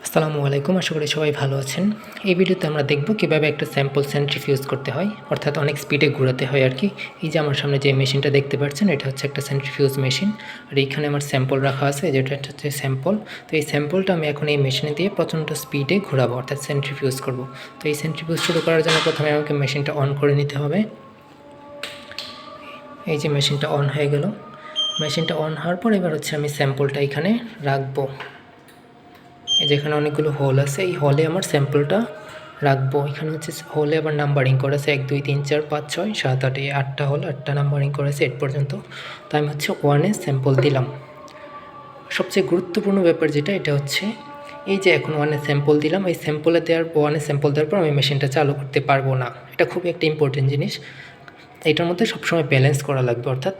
আসসালামু আলাইকুম, আশা করি সবাই ভালো আছেন। এই ভিডিওতে আমরা দেখব কিভাবে একটা স্যাম্পল সেন্ট্রিফিউজ করতে হয়, অর্থাৎ অনেক স্পিডে ঘোরাতে হয় আর কি। এই যে আমার সামনে যে মেশিনটা দেখতে পাচ্ছেন, এটা হচ্ছে একটা সেন্ট্রিফিউজ মেশিন। আর এইখানে আমার স্যাম্পল রাখা আছে, যেটা হচ্ছে স্যাম্পল। তো এই স্যাম্পলটা আমি এখন এই মেশিনে দিয়ে প্রচণ্ড স্পিডে ঘোরাবো, অর্থাৎ সেন্ট্রিফিউজ করব। তো এই সেন্ট্রিফিউজ শুরু করার জন্য প্রথমে আমাকে মেশিনটা অন করে নিতে হবে। এই যে মেশিনটা অন হয়ে গেল। মেশিনটা অন হওয়ার পর এবার হচ্ছে আমি স্যাম্পলটা এখানে রাখবো। এই যেখানে অনেকগুলো হোল আছে, এই হলে আমার স্যাম্পলটা রাখবো। এখানে হচ্ছে হোলে আবার নাম্বারিং করেছে 1 2 3 4 5 6 7 8, এই 8টা হল, 8টা নাম্বারিং করেছে 8 পর্যন্ত। তো আমি হচ্ছে 1-এ স্যাম্পল দিলাম। সবচেয়ে গুরুত্বপূর্ণ ব্যাপার যেটা, এটা হচ্ছে এই যে এখন 1-এ স্যাম্পল দিলাম, এই স্যাম্পলে দেওয়ার 1-এ স্যাম্পল দেওয়ার পর আমি মেশিনটা চালু করতে পারবো না। এটা খুবই একটা ইম্পর্টেন্ট জিনিস। এটার মধ্যে সবসময় ব্যালেন্স করা লাগবে, অর্থাৎ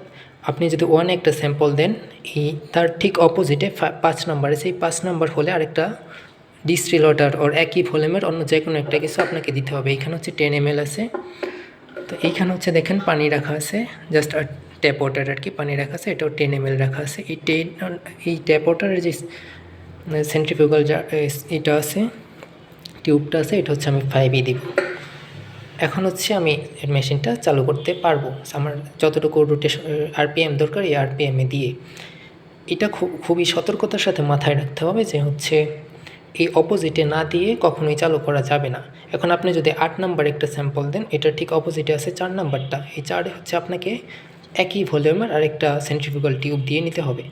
আপনি যদি 1-এ একটা স্যাম্পল দেন, এই তার ঠিক অপোজিটে 5 নম্বরে, সেই 5 নম্বর হলে আরেকটা ডিস্টিল ওয়াটার ওর একই ভলিউমের অন্য যে কোনো একটা কিছু আপনাকে দিতে হবে। এইখানে হচ্ছে 10 ml আছে। তো এইখানে হচ্ছে দেখেন পানি রাখা আছে, জাস্ট ট্যাপ ওয়াটার আর কি, পানি রাখা আছে, এটাও 10 ml রাখা আছে। এই ট্যাপ ওয়াটারের যে সেন্ট্রিফিউগাল এটা আছে, টিউবটা আছে, এটা হচ্ছে আমি 5-ই দিব। এখন হচ্ছে আমি মেশিনটা চালু করতে পারবো আমার যতটুকু রোটেশন আরপিএম দরকার, এই আরপিএমে দিয়ে। এটা খুবই সতর্কতার সাথে মাথায় রাখতে হবে যে হচ্ছে এই অপোজিটে না দিয়ে কখনোই চালু করা যাবে না। এখন আপনি যদি 8 নাম্বার একটা স্যাম্পল দেন, এটার ঠিক অপোজিটে আছে 4 নাম্বারটা, এই 4-এ হচ্ছে আপনাকে একই ভলিউমের আরেকটা সেন্ট্রিফিউগাল টিউব দিয়ে নিতে হবে।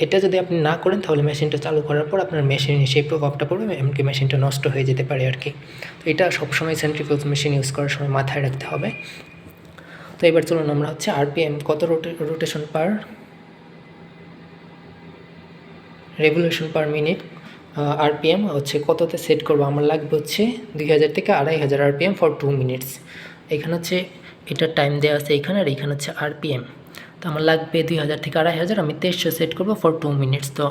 এটা যদি আপনি না করেন, তাহলে মেশিনটা চালু করার পর আপনার মেশিনে সেই প্রভাবটা পড়বে, এমনকি মেশিনটা নষ্ট হয়ে যেতে পারে আর কি। তো এটা সবসময় সেন্ট্রিফিউজ মেশিন ইউজ করার সময় মাথায় রাখতে হবে। তো এবার চলুন আমরা হচ্ছে আরপিএম কত রোটেশন পার রেভলিউশন পার মিনিট আরপিএম হচ্ছে কততে সেট করবো। আমার লাগবে হচ্ছে 2000 থেকে 2500 আরপিএম ফর 2 মিনিটস। এখানে হচ্ছে এটার টাইম দেওয়া আছে এখানে, আর এখানে হচ্ছে আরপিএম। তো আমার লাগবে 2000 থেকে 2500, আমি 2300 সেট করবো ফর 2 মিনিটস। তো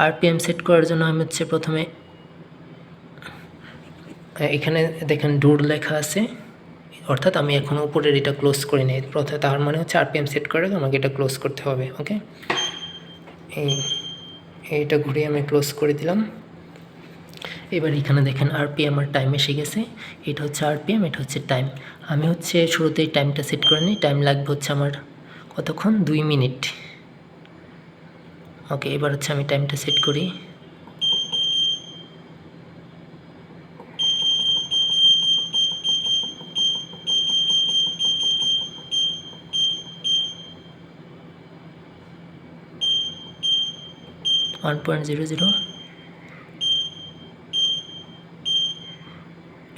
আরপিএম সেট করার জন্য আমি হচ্ছে প্রথমে এখানে দেখেন ডুর লেখা আছে, অর্থাৎ আমি এখন উপরের এটা ক্লোজ করে নিই প্রথমে, তার মানে হচ্ছে আরপিএম সেট করার আগে আমাকে এটা ক্লোজ করতে হবে। ওকে, এইটা ঘুরিয়ে আমি ক্লোজ করে দিলাম। এবার এখানে দেখেন আরপিএম আর টাইম এসে গেছে। এটা হচ্ছে আরপিএম, এটা হচ্ছে টাইম। আমি হচ্ছে শুরুতেই টাইমটা সেট করে নিই। টাইম লাগবে হচ্ছে আমার কতক্ষণ, 2 মিনিট। ওকে, এবার হচ্ছে আমি টাইমটা সেট করি।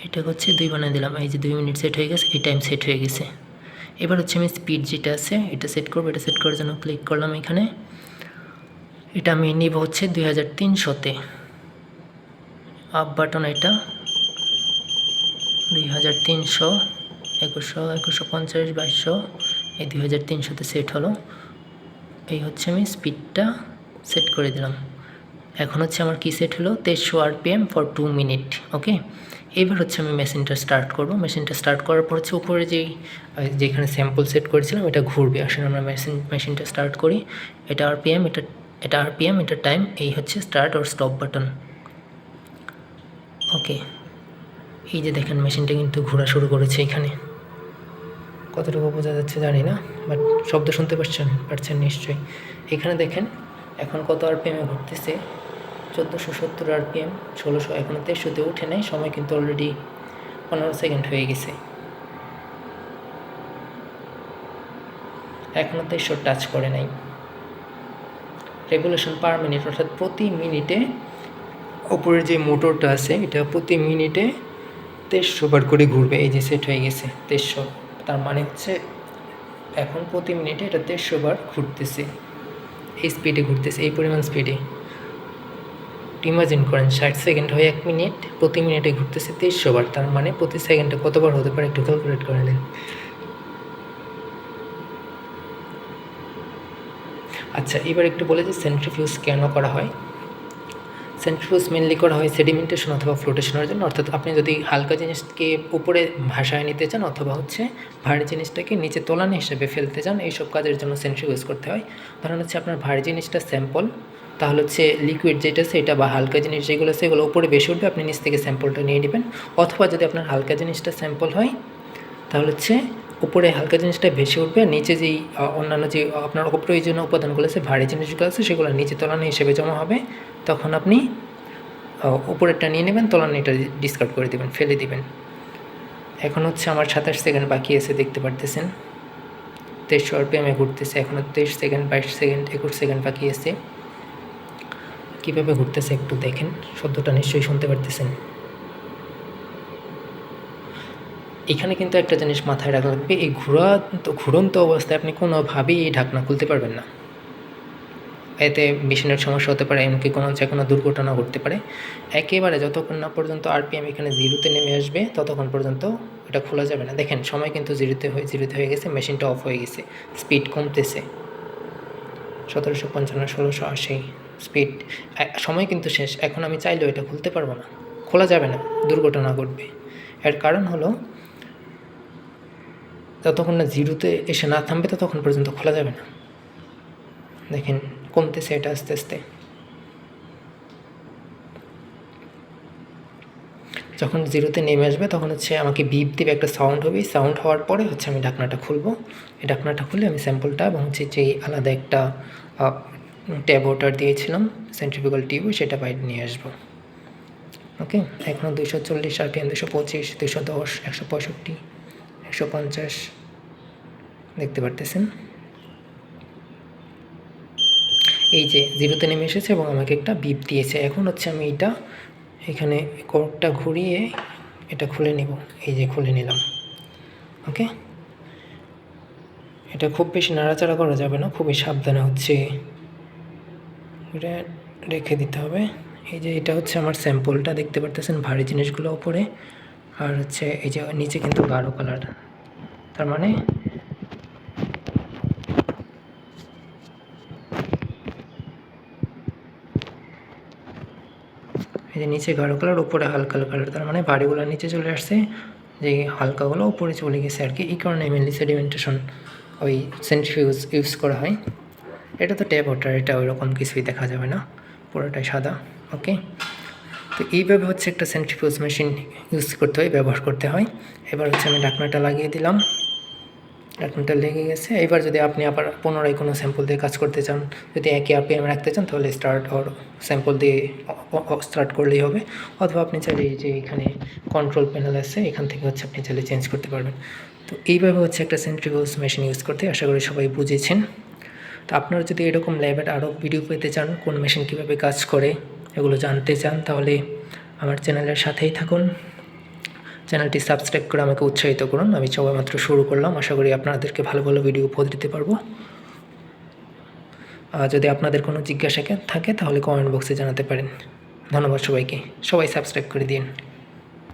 এটা হচ্ছে 2 বানিয়ে দিলাম। এই যে 2 মিনিট সেট হয়ে গেছে, এই টাইম সেট হয়ে গেছে। এবার হচ্ছে আমি স্পিড যেটা আছে এটা সেট করবো। এটা সেট করার জন্য ক্লিক করলাম এখানে। এটা আমি নিব হচ্ছে 2300-তে, আপ বাটন এটা 2300, 2100, 2150, 2200, এই 2300-তে সেট হলো। এই হচ্ছে আমি স্পিডটা সেট করে দিলাম। এখন হচ্ছে আমার কি সেট হলো, 2300 আরপিএম ফর 2 মিনিট। ওকে, এবার হচ্ছে আমি মেশিনটা স্টার্ট করব। মেশিনটা স্টার্ট করার পর হচ্ছে উপরে যেখানে স্যাম্পল সেট করেছিলাম এটা ঘুরবে। আসলে আমরা মেশিনটা স্টার্ট করি। এটা আরপিএম, এটা আরপিএম, এটা টাইম, এই হচ্ছে স্টার্ট আর স্টপ বাটন। ওকে, এই যে দেখেন মেশিনটা কিন্তু ঘোরা শুরু করেছে। এখানে কতটুকু বোঝা যাচ্ছে জানি না, বাট শব্দ শুনতে পারছেন নিশ্চয়ই। এখানে দেখেন এখন কত আরপিএমে ঘুরতেছে, 1470 আরপিএম, 1600, এখনও 2300-তে উঠে নেয়। সময় কিন্তু অলরেডি 15 সেকেন্ড হয়ে গেছে, এখনও 2300 টাচ করে নাই। রেভলিউশন পার মিনিট, অর্থাৎ প্রতি মিনিটে ওপরের যে মোটরটা আছে এটা প্রতি মিনিটে 2300 বার করে ঘুরবে। এই যে সেট হয়ে গেছে 2300, তার মানে হচ্ছে এখন প্রতি মিনিটে এটা 2300 বার ঘুরতেছে, এই স্পিডে ঘুরতেছে, এই পরিমাণ স্পিডে। ইমাজিন করেন 60 সেকেন্ড হয় 1 মিনিট, প্রতি মিনিটে ঘুরতেছে 2300 বার, তার মানে প্রতি সেকেন্ডে কতবার হতে পারে একটু ক্যালকুলেট করে নেন। আচ্ছা, এবার একটু বলে যে সেন্ট্রিফিউজ কেন করা হয়। সেন্ট্রিফিউজ মেনলি করা হয় সেডিমেন্টেশন অথবা ফ্লোটেশনের জন্য, অর্থাৎ আপনি যদি হালকা জিনিসকে উপরে ভাসায় নিতে চান অথবা হচ্ছে ভারী জিনিসটাকে নিচে তোলানো হিসেবে ফেলতে চান, এইসব কাজের জন্য সেন্ট্রিফিউজ করতে হয়। ধরুন হচ্ছে আপনার ভারী জিনিসটা স্যাম্পল, তাহলে হচ্ছে লিকুইড যেটা সেটা বা হালকা জিনিস যেগুলো সেগুলো উপরে বেশি উঠবে, আপনি নিচ থেকে স্যাম্পলটা নিয়ে নেবেন। অথবা যদি আপনার হালকা জিনিসটা স্যাম্পল হয় তাহলে হচ্ছে উপরে হালকা জিনিসটা ভেসে উঠবে, আর নিচে যেই অন্যান্য যে আপনার অপ্রয়োজনীয় উপাদানগুলো আছে, ভারী জিনিসগুলো আছে, সেগুলো নিচে তলানি হিসেবে জমা হবে। তখন আপনি উপরেরটা নিয়ে নেবেন, তলানিটা ডিসকার্ড করে দেবেন, ফেলে দিবেন। এখন হচ্ছে আমার 27 সেকেন্ড বাকি আছে, দেখতে পারতেছেন 2300 RPM ঘুরতেছে। এখনও 23 সেকেন্ড, 22 সেকেন্ড, 21 সেকেন্ড বাকি আছে। কীভাবে ঘুরতেছে একটু দেখেন, শব্দটা নিশ্চয়ই শুনতে পারতেছেন। এখানে কিন্তু একটা জিনিস মাথায় রাখা লাগবে, এই ঘুরন্ত অবস্থায় আপনি কোনোভাবেই এই ঢাকনা খুলতে পারবেন না। এতে মেশিনের সমস্যা হতে পারে, এমনকি যে কোনো দুর্ঘটনা ঘটতে পারে। একেবারে যতক্ষণ না পর্যন্ত RPM এখানে 0-তে নেমে আসবে ততক্ষণ পর্যন্ত এটা খোলা যাবে না। দেখেন সময় কিন্তু 0-তে হয়ে গেছে, মেশিনটা অফ হয়ে গেছে, স্পিড কমতেছে 1755, 1680 স্পিড, সময় কিন্তু শেষ। এখন আমি চাইলেও এটা খুলতে পারবো না, খোলা যাবে না, দুর্ঘটনা ঘটবে। এর কারণ হলো যতক্ষণ না 0-তে এসে না থামবে ততক্ষণ পর্যন্ত খোলা যাবে না। দেখেন কমতেছে এটা আস্তে আস্তে। যখন 0-তে নেমে আসবে তখন হচ্ছে আমাকে বিপ দিবে, একটা সাউন্ড হবে। সাউন্ড হওয়ার পরে হচ্ছে আমি ঢাকনাটা খুলবো। এই ঢাকনাটা খুলে আমি স্যাম্পলটা এবং হচ্ছে যেই আলাদা একটা ট্যাব ওয়াটার দিয়েছিলাম সেন্ট্রিফিউগাল টিউব, সেটা বাইরে নিয়ে আসবো। ওকে, এখনও 240 RPM, 225, 210, 165, 150 দেখতে পারতেছেন। এই যে 0-তে নেমে এসেছে এবং আমাকে একটা বিপ দিয়েছে। এখন হচ্ছে আমি এটা এখানে কর্ডটা ঘুরিয়ে এটা খুলে নেব। এই যে খুলে নিলাম। ওকে, এটা খুব বেশি নাড়াচাড়া করা যাবে না, খুবই সাবধানে হচ্ছে এটা রেখে দিতে হবে। এই যে এটা হচ্ছে আমার স্যাম্পলটা, দেখতে পারতেছেন ভারী জিনিসগুলো ওপরে, আর হচ্ছে এই যে নিচে কিন্তু গাঢ় কালার, তার মানে এই যে নিচে গাঢ় কালার, উপরে হালকা কালার, তার মানে ভারীগুলো নিচে চলে আসছে, যে হালকাগুলো উপরে চলে গেছে আর কি। এই কারণে মেনলি সেডিমেন্টেশন ওই সেন্ট্রিফিউজ ইউজ করা হয়। এটা তো ট্যাপ ওয়াটার, এটা ওই রকম কিছুই দেখা যাবে না, পুরোটাই সাদা। ওকে, তো এইভাবে হচ্ছে একটা সেন্ট্রিফিউজ মেশিন ইউজ করতে হয়, ব্যবহার করতে হয়। এবার হচ্ছে আমি ঢাকনাটা লাগিয়ে দিলাম, ঢাকনাটা লেগে গেছে। এবার যদি আপনি আবার পুনরায় কোনো স্যাম্পল দিয়ে কাজ করতে চান, যদি একই RPM রাখতে চান, তাহলে স্টার্ট অর স্যাম্পল দিয়ে স্টার্ট করলেই হবে। অথবা আপনি চাইলে যে এখানে কন্ট্রোল প্যানেল আছে, এখান থেকে হচ্ছে আপনি চাইলে চেঞ্জ করতে পারবেন। তো এইভাবে হচ্ছে একটা সেন্ট্রিফিউজ মেশিন ইউজ করতে, আশা করি সবাই বুঝেছেন। তো আপনারা যদি এরকম ল্যাবের আরও ভিডিও পেতে চান, কোন মেশিন কীভাবে কাজ করে এগুলো জানতে চান, তাহলে আমার চ্যানেলের সাথেই থাকুন। চ্যানেলটি সাবস্ক্রাইব করে আমাকে উৎসাহিত করুন। আমি সবেমাত্র শুরু করলাম, আশা করি আপনাদেরকে ভালো ভালো ভিডিও উপহার দিতে পারবো। যদি আপনাদের কোনো জিজ্ঞাসা থাকে তাহলে কমেন্ট বক্সে জানাতে পারেন। ধন্যবাদ সবাইকে, সবাই সাবস্ক্রাইব করে দিন।